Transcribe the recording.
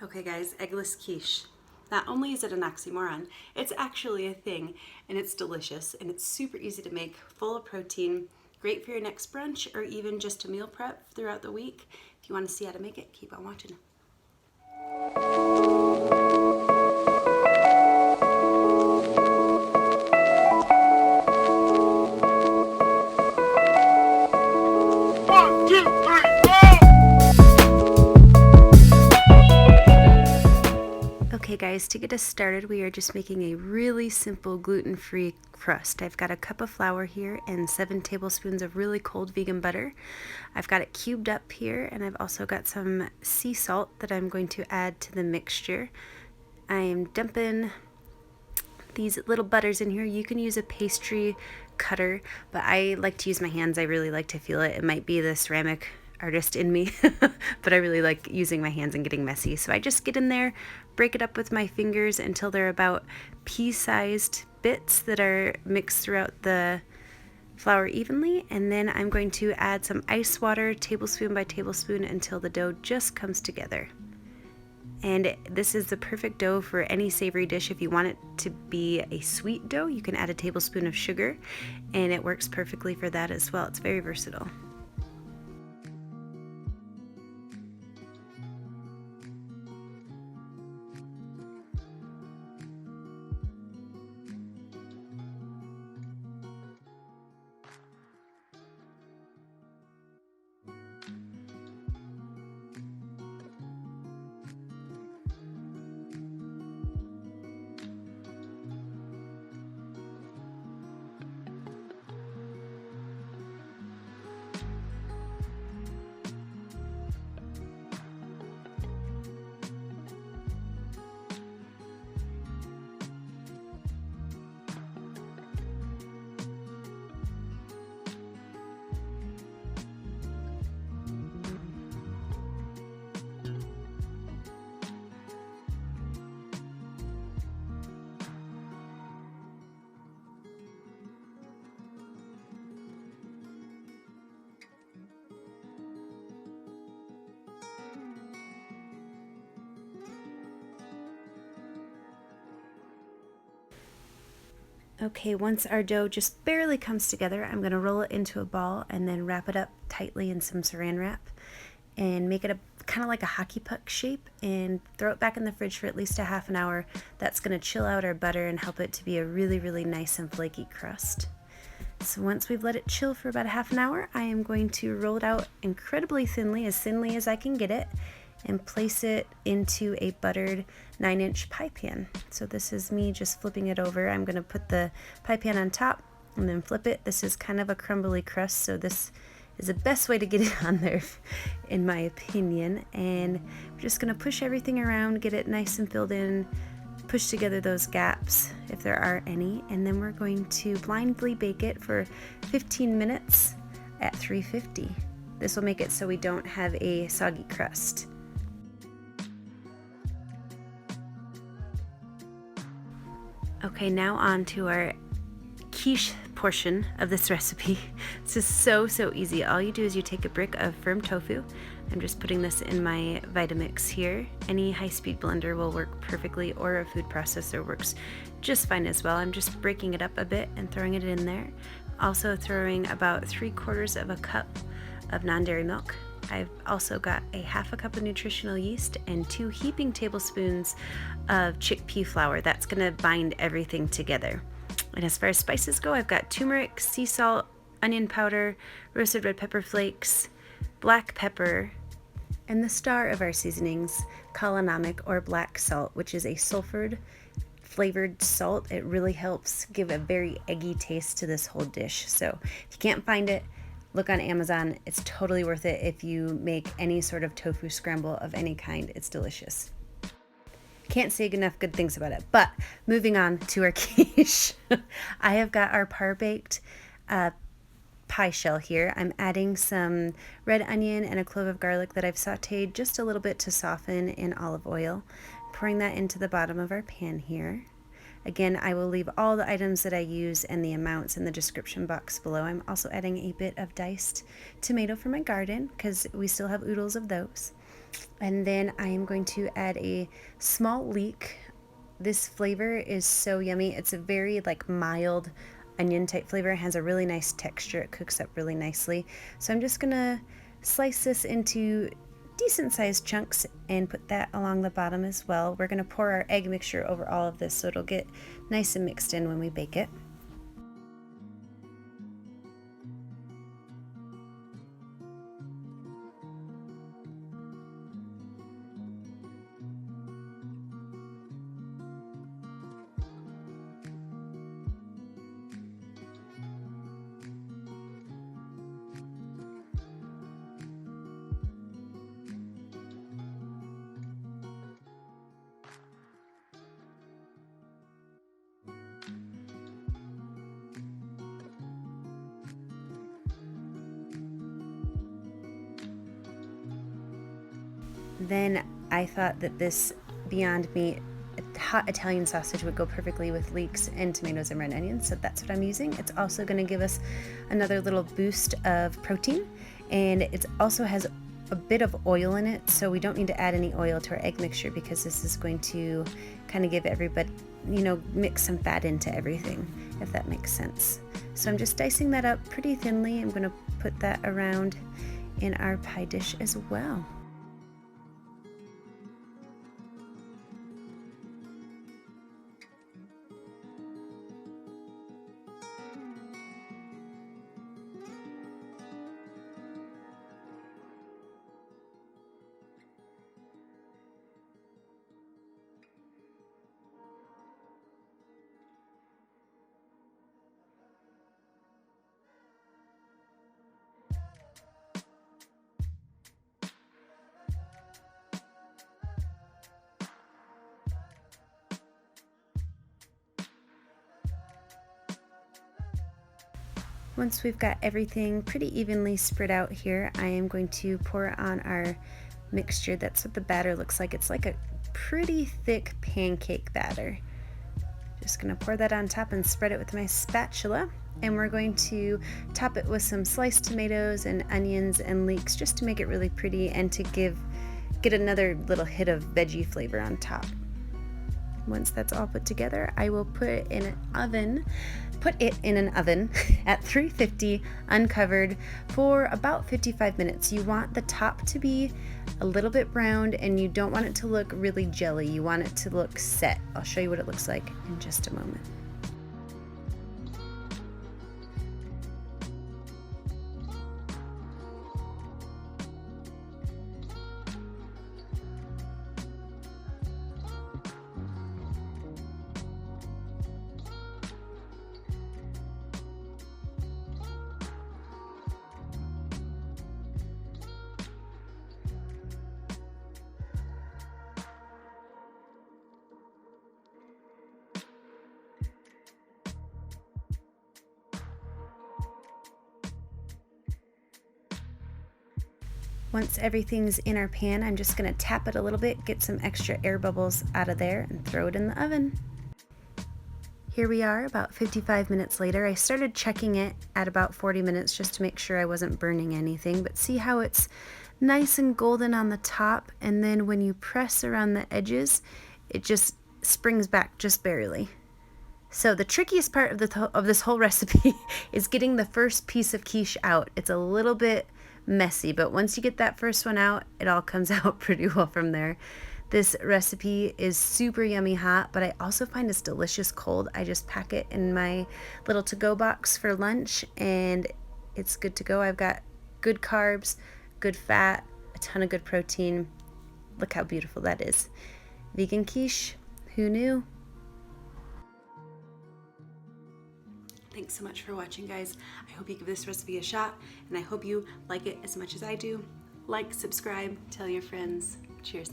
Okay guys, eggless quiche. Not only is it an oxymoron, it's actually a thing, and it's delicious, and it's super easy to make, full of protein, great for your next brunch or even just a meal prep throughout the week. If you want to see how to make it, keep on watching. Okay guys, to get us started, we are just making a really simple gluten-free crust. I've got a cup of flour here and 7 tablespoons of really cold vegan butter. I've got it cubed up here, and I've also got some sea salt that I'm going to add to the mixture. I am dumping these little butters in here. You can use a pastry cutter, but I like to use my hands. I really like to feel it. It might be the ceramic artist in me, but I really like using my hands and getting messy. So I just get in there, break it up with my fingers until they're about pea-sized bits that are mixed throughout the flour evenly, and then I'm going to add some ice water tablespoon by tablespoon until the dough just comes together. And this is the perfect dough for any savory dish. If you want it to be a sweet dough, you can add a tablespoon of sugar, and it works perfectly for that as well. It's very versatile. Okay, once our dough just barely comes together, I'm going to roll it into a ball and then wrap it up tightly in some saran wrap and make it a kind of like a hockey puck shape and throw it back in the fridge for at least a half an hour. That's going to chill out our butter and help it to be a really, really nice and flaky crust. So once we've let it chill for about a half an hour, I am going to roll it out incredibly thinly as I can get it, and place it into a buttered 9-inch pie pan. So this is me just flipping it over. I'm going to put the pie pan on top and then flip it. This is kind of a crumbly crust, so this is the best way to get it on there, in my opinion. And we're just going to push everything around, get it nice and filled in, push together those gaps if there are any, and then we're going to blindly bake it for 15 minutes at 350. This will make it so we don't have a soggy crust. Okay, now on to our quiche portion of this recipe. This is so easy. All you do is you take a brick of firm tofu. I'm just putting this in my Vitamix here. Any high-speed blender will work perfectly, or a food processor works just fine as well. I'm just breaking it up a bit and throwing it in there. Also throwing about 3/4 of a cup of non-dairy milk. I've also got a half a cup of nutritional yeast and 2 heaping tablespoons of chickpea flour. That's going to bind everything together. And as far as spices go, I've got turmeric, sea salt, onion powder, roasted red pepper flakes, black pepper, and the star of our seasonings, kalonamic or black salt, which is a sulfured flavored salt. It really helps give a very eggy taste to this whole dish. So if you can't find it, look on Amazon. It's totally worth it if you make any sort of tofu scramble of any kind. It's delicious. Can't say enough good things about it. But moving on to our quiche. I have got our par-baked pie shell here. I'm adding some red onion and a clove of garlic that I've sauteed just a little bit to soften in olive oil. Pouring that into the bottom of our pan here. Again, I will leave all the items that I use and the amounts in the description box below. I'm also adding a bit of diced tomato from my garden because we still have oodles of those. And then I am going to add a small leek. This flavor is so yummy. It's a very like mild onion type flavor. It has a really nice texture. It cooks up really nicely. So I'm just gonna slice this into decent sized chunks and put that along the bottom as well. We're gonna pour our egg mixture over all of this so it'll get nice and mixed in when we bake it. Then I thought that this Beyond Meat hot Italian sausage would go perfectly with leeks and tomatoes and red onions, so that's what I'm using. It's also going to give us another little boost of protein, and it also has a bit of oil in it, so we don't need to add any oil to our egg mixture because this is going to kind of give everybody, mix some fat into everything, if that makes sense. So I'm just dicing that up pretty thinly. I'm going to put that around in our pie dish as well. Once we've got everything pretty evenly spread out here, I am going to pour on our mixture. That's what the batter looks like. It's like a pretty thick pancake batter. Just gonna pour that on top and spread it with my spatula. And we're going to top it with some sliced tomatoes and onions and leeks just to make it really pretty and to get another little hit of veggie flavor on top. Once that's all put together, I will put it in an oven at 350 uncovered for about 55 minutes. You want the top to be a little bit browned and you don't want it to look really jelly. You want it to look set. I'll show you what it looks like in just a moment. Once everything's in our pan, I'm just going to tap it a little bit, get some extra air bubbles out of there, and throw it in the oven. Here we are about 55 minutes later. I started checking it at about 40 minutes just to make sure I wasn't burning anything, but see how it's nice and golden on the top, and then when you press around the edges, it just springs back just barely. So the trickiest part of this whole recipe is getting the first piece of quiche out. It's a little bit messy, but once you get that first one out, it all comes out pretty well from there. This recipe is super yummy hot, but I also find it's delicious cold. I just pack it in my little to-go box for lunch and it's good to go. I've got good carbs, good fat, a ton of good protein. Look how beautiful that is. Vegan quiche, who knew? Thanks so much for watching, guys. I hope you give this recipe a shot, and I hope you like it as much as I do. Like, subscribe, tell your friends. Cheers.